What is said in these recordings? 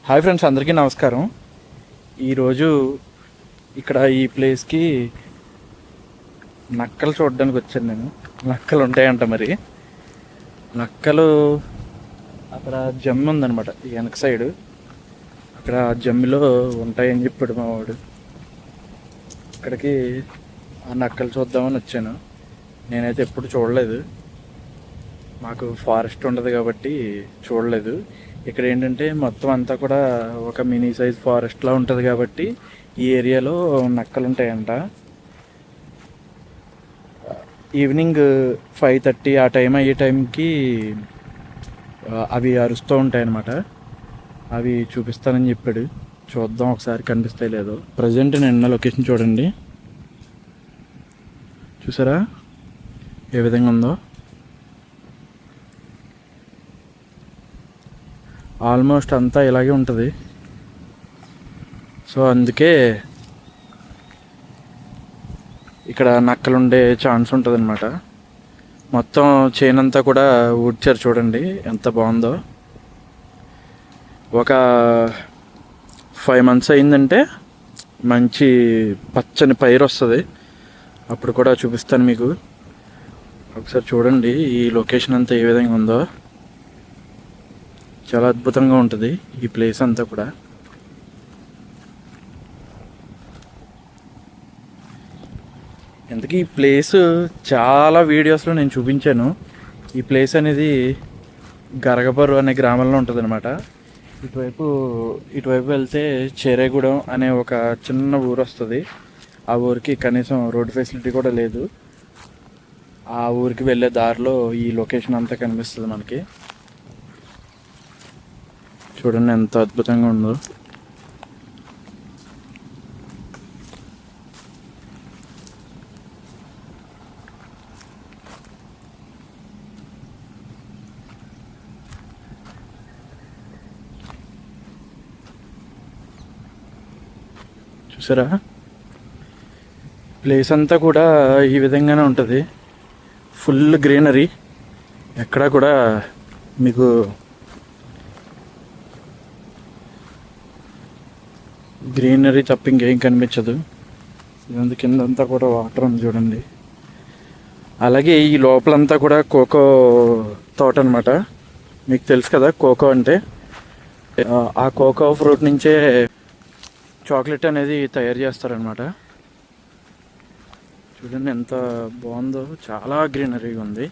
Hi friends, అందరికీ నమస్కారం. ఈరోజు ఇక్కడ ఈ ప్లేస్కి నక్కలు చూడడానికి వచ్చాను నేను. నక్కలు ఉంటాయంట మరి. నక్కలు అక్కడ జమ్మి ఉందన్నమాట, ఈ వెనక సైడు. అక్కడ జమ్మిలో ఉంటాయని చెప్పాడు మా వాడు. ఇక్కడికి ఆ నక్కలు చూద్దామని వచ్చాను. నేనైతే ఎప్పుడు చూడలేదు, మాకు ఫారెస్ట్ ఉండదు కాబట్టి చూడలేదు. ఇక్కడ ఏంటంటే మొత్తం అంతా కూడా ఒక మినీ సైజ్ ఫారెస్ట్లా ఉంటుంది కాబట్టి ఈ ఏరియాలో నక్కలు ఉంటాయంట. ఈవినింగ్ 5:30 ఆ టైం అయ్యే టైంకి అవి అరుస్తూ ఉంటాయన్నమాట. అవి చూపిస్తానని చెప్పాడు. చూద్దాం ఒకసారి కనిపిస్తాయి లేదో. ప్రజెంట్ నేను లొకేషన్ చూడండి, చూసారా ఏ విధంగా ఉందో. ఆల్మోస్ట్ అంతా ఇలాగే ఉంటుంది. సో అందుకే ఇక్కడ నక్కలు ఉండే ఛాన్స్ ఉంటుంది అనమాట. మొత్తం చేనంతా కూడా ఊడ్చారు, చూడండి ఎంత బాగుందో. ఒక 5 months అయిందంటే మంచి పచ్చని పైరు వస్తుంది. అప్పుడు కూడా చూపిస్తాను మీకు. ఒకసారి చూడండి ఈ లొకేషన్ అంతా ఏ విధంగా ఉందో. చాలా అద్భుతంగా ఉంటుంది ఈ ప్లేస్ అంతా కూడా. ఇంతకీ ఈ ప్లేస్ చాలా వీడియోస్లో నేను చూపించాను. ఈ ప్లేస్ అనేది గరగపర్రు అనే గ్రామంలో ఉంటుంది అనమాట. ఇటువైపు వెళ్తే చేరేగూడెం అనే ఒక చిన్న ఊరు వస్తుంది. ఆ ఊరికి కనీసం రోడ్ ఫెసిలిటీ కూడా లేదు. ఆ ఊరికి వెళ్ళే దారిలో ఈ లొకేషన్ అంతా కనిపిస్తుంది మనకి. చూడండి ఎంత అద్భుతంగా ఉందో. చూసారా, ప్లేస్ అంతా కూడా ఈ విధంగానే ఉంటుంది. ఫుల్ గ్రీనరీ, ఎక్కడా కూడా మీకు గ్రీనరీ తప్ప ఇంకేం కనిపించదు. ఇదంతా కిందంతా కూడా వాటర్ ఉంది చూడండి. అలాగే ఈ లోపలంతా కూడా కోకో తోట అనమాట. మీకు తెలుసు కదా కోకో అంటే. ఆ కోకో ఫ్రూట్ నుంచే చాక్లెట్ అనేది తయారు చేస్తారనమాట. చూడండి ఎంత బాగుందో, చాలా గ్రీనరీగా ఉంది.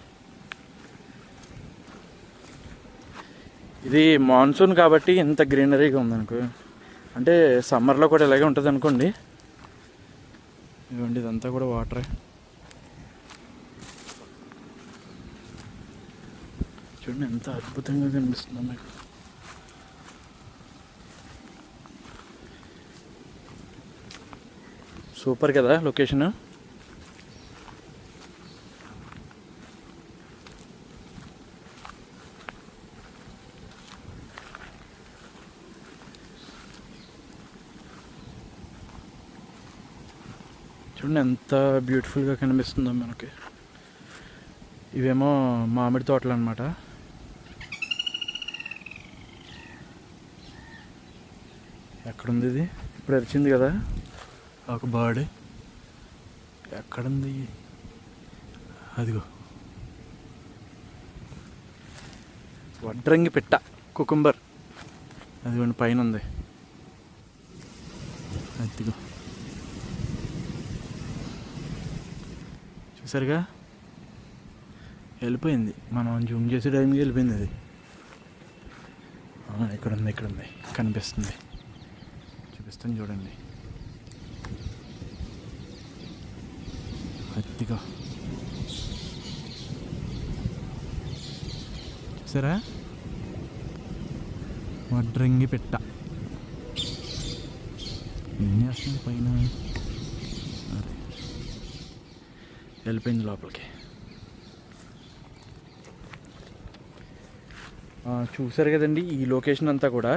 ఇది మాన్సూన్ కాబట్టి ఇంత గ్రీనరీగా ఉందనుకో. అంటే సమ్మర్లో కూడా ఇలాగే ఉంటుంది అనుకోండి. ఇవ్వండి ఇదంతా కూడా వాటరే. చూడండి ఎంత అద్భుతంగా కనిపిస్తుందో మీకు. సూపర్ కదా లొకేషన్. చూడండి ఎంత బ్యూటిఫుల్గా కనిపిస్తుందో మనకి. ఇవేమో మామిడి తోటలు అనమాట. ఎక్కడుంది ఇది? ఇప్పుడు వచ్చింది కదా ఒక బర్డ్. ఎక్కడుంది? అదిగో వడ్రంగి పిట్ట, కుకుంబర్. అదిగోండి పైన ఉంది. అదిగో చూసారుగా, వెళ్ళిపోయింది. మనం జూమ్ చేసే టైంకి వెళ్ళిపోయింది అది. ఇక్కడ ఉంది కనిపిస్తుంది. చూపిస్తాను చూడండి. అదిగో చూసారా, వడ్రంగి పెట్ట. ఏం చేస్తుంది పైన? వెళ్ళిపోయింది లోపలికి. చూసారు కదండి ఈ లొకేషన్ అంతా కూడా.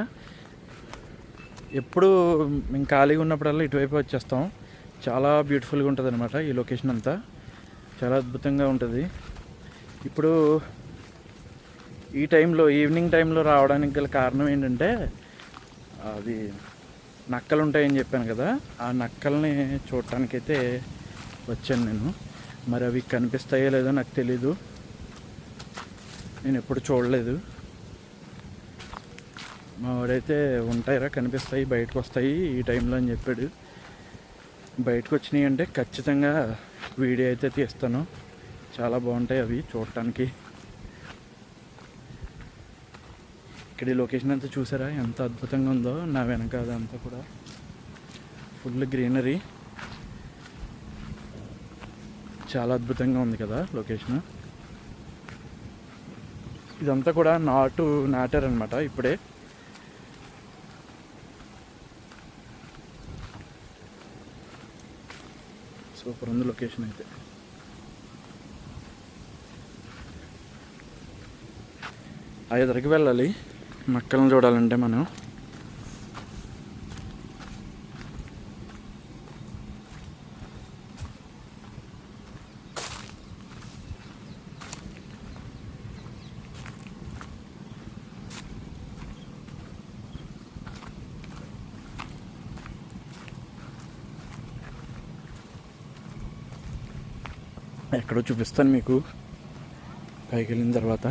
ఎప్పుడు మేము ఖాళీగా ఉన్నప్పుడల్లా ఇటువైపు వచ్చేస్తాం. చాలా బ్యూటిఫుల్గా ఉంటుంది అనమాట ఈ లొకేషన్ అంతా. చాలా అద్భుతంగా ఉంటుంది. ఇప్పుడు ఈ టైంలో ఈవినింగ్ టైంలో రావడానికి గల కారణం ఏంటంటే అది నక్కలు ఉంటాయని చెప్పాను కదా, ఆ నక్కల్ని చూడటానికైతే వచ్చాను నేను. మరి అవి కనిపిస్తాయో లేదో నాకు తెలీదు, నేను ఎప్పుడు చూడలేదు. మా వాడైతే ఉంటాయిరా, కనిపిస్తాయి, బయటకు వస్తాయి ఈ టైంలో అని చెప్పాడు. బయటకు వచ్చినాయి అంటే ఖచ్చితంగా వీడియో అయితే తీస్తాను. చాలా బాగుంటాయి అవి చూడటానికి. ఇక్కడ ఈ లొకేషన్ అంతా చూసారా ఎంత అద్భుతంగా ఉందో. నా వెనక అదంతా కూడా ఫుల్ గ్రీనరీ, చాలా అద్భుతంగా ఉంది కదా లొకేషన్. ఇదంతా కూడా నాటారనమాట ఇప్పుడే. సూపర్ ఉంది లొకేషన్ అయితే. ఆ ఎదురుకి వెళ్ళాలి నక్కలను చూడాలంటే మనం. ఎక్కడో చూపిస్తాను మీకు పైకి వెళ్ళిన తర్వాత.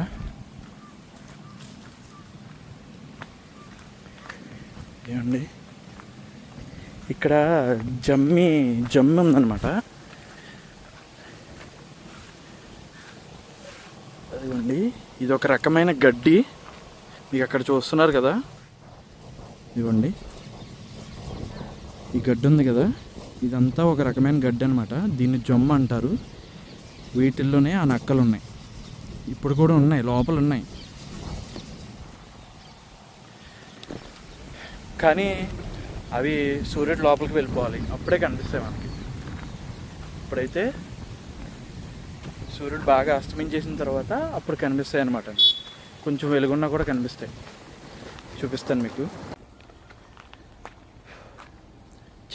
ఏమండి ఇక్కడ జమ్మి ఉందన్నమాట. అదిగోండి, ఇది ఒక రకమైన గడ్డి. మీకు అక్కడ చూస్తున్నారు కదా, ఇదిగోండి ఈ గడ్డి ఉంది కదా, ఇదంతా ఒక రకమైన గడ్డి అనమాట. దీన్ని జమ్ము అంటారు. వీటిల్లోనే ఆ నక్కలు ఉన్నాయి, ఇప్పుడు కూడా ఉన్నాయి, లోపల ఉన్నాయి. కానీ అవి సూర్యుడు లోపలికి వెళ్ళిపోవాలి, అప్పుడే కనిపిస్తాయి మనకి. ఇప్పుడైతే సూర్యుడు బాగా అస్తమించేసిన తర్వాత అప్పుడు కనిపిస్తాయి అన్నమాట. కొంచెం వెలుగున్నా కూడా కనిపిస్తాయి. చూపిస్తాను మీకు.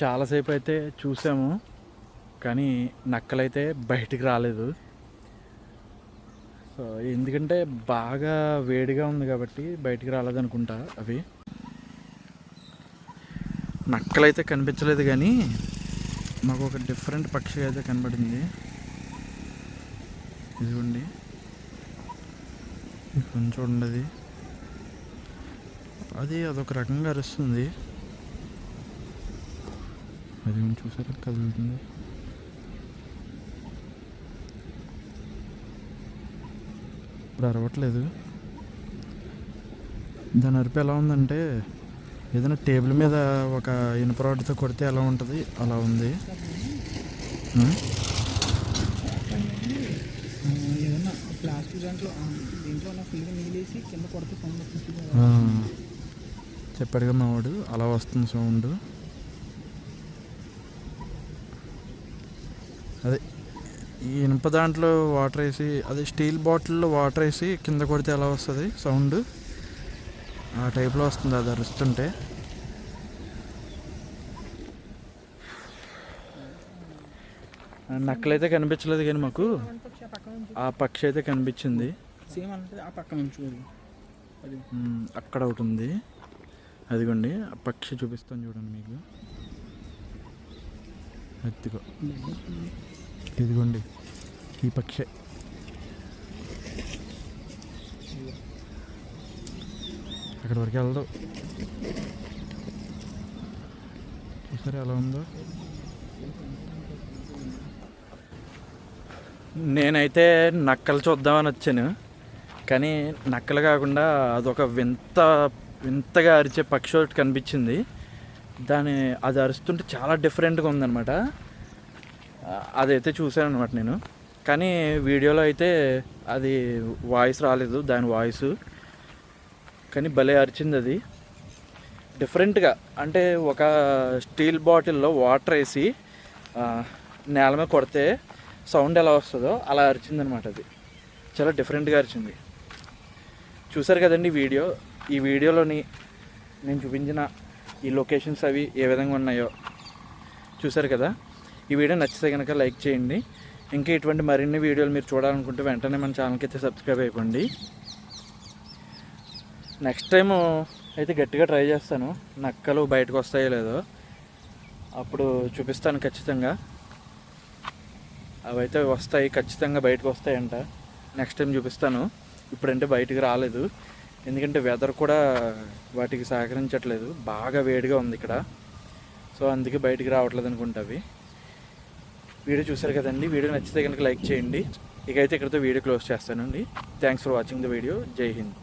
చాలాసేపు అయితే చూసాము, కానీ నక్కలైతే బయటికి రాలేదు. సో ఎందుకంటే బాగా వేడిగా ఉంది కాబట్టి బయటికి రాలేదనుకుంటా. అవి నక్కలైతే కనిపించలేదు, కానీ మాకు ఒక డిఫరెంట్ పక్షి అయితే కనబడింది. ఇదిగోండి కొంచెం చూడండి, అదొక రకంగా అరుస్తుంది. అది చూసారా కదులుతుంది. ఇప్పుడు అరవట్లేదు. దాని అరుపు ఎలా ఉందంటే ఏదైనా టేబుల్ మీద ఒక ఇనుప రాడ్తో కొడితే ఎలా ఉంటుంది అలా ఉంది. చెప్పాడుగా మావాడు, అలా వస్తుంది సౌండ్. అదే ఈ ఇనుప దాంట్లో వాటర్ వేసి, అదే స్టీల్ బాటిల్లో వాటర్ వేసి కింద కొడితే ఎలా వస్తుంది సౌండ్, ఆ టైప్లో వస్తుంది అది అరుస్తుంటే. నక్కలైతే కనిపించలేదు, కానీ మాకు ఆ పక్షి అయితే కనిపించింది. అక్కడ ఒకటి ఉంది, అదిగోండి ఆ పక్షి చూపిస్తాను చూడండి మీకు. ఇదిగోండి ఈ పక్షి. అక్కడి వరకు వెళ్దాం. చూసారా ఎలా ఉందో. నేనైతే నక్కలు చూద్దామని వచ్చాను, కానీ నక్కలు కాకుండా అదొక వింతగా అరిచే పక్షి ఒకటి కనిపించింది. అది అరుస్తుంటే చాలా డిఫరెంట్గా ఉందన్నమాట. అదైతే చూశాను అనమాట నేను, కానీ వీడియోలో అయితే అది వాయిస్ రాలేదు, దాని వాయిస్. కానీ భలే అరిచింది అది డిఫరెంట్గా. అంటే ఒక స్టీల్ బాటిల్లో వాటర్ వేసి నేల మీద కొడితే సౌండ్ ఎలా వస్తుందో అలా అరిచింది అనమాట. అది చాలా డిఫరెంట్గా అరిచింది. చూసారు కదండి వీడియో. ఈ వీడియోలోని నేను చూపించిన ఈ లొకేషన్స్ అవి ఏ విధంగా ఉన్నాయో చూసారు కదా. ఈ వీడియో నచ్చితే కనుక లైక్ చేయండి. ఇంకా ఇటువంటి మరిన్ని వీడియోలు మీరు చూడాలనుకుంటే వెంటనే మన ఛానల్కి అయితే సబ్స్క్రైబ్ అయిపోండి. నెక్స్ట్ టైము అయితే గట్టిగా ట్రై చేస్తాను, నక్కలు బయటకు వస్తాయో లేదో అప్పుడు చూపిస్తాను ఖచ్చితంగా. అవైతే వస్తాయి, ఖచ్చితంగా బయటకు వస్తాయంట. నెక్స్ట్ టైం చూపిస్తాను. ఇప్పుడంటే బయటికి రాలేదు, ఎందుకంటే వెదర్ కూడా వాటికి సహకరించట్లేదు, బాగా వేడిగా ఉంది ఇక్కడ. సో అందుకే బయటికి రావట్లేదు అనుకుంటా అవి. వీడియో చూసారు కదండి, వీడియో నచ్చితే కనుక లైక్ చేయండి. ఇకైతే ఇక్కడితో వీడియో క్లోజ్ చేస్తానండి. Thanks for watching the video. జై హింద్.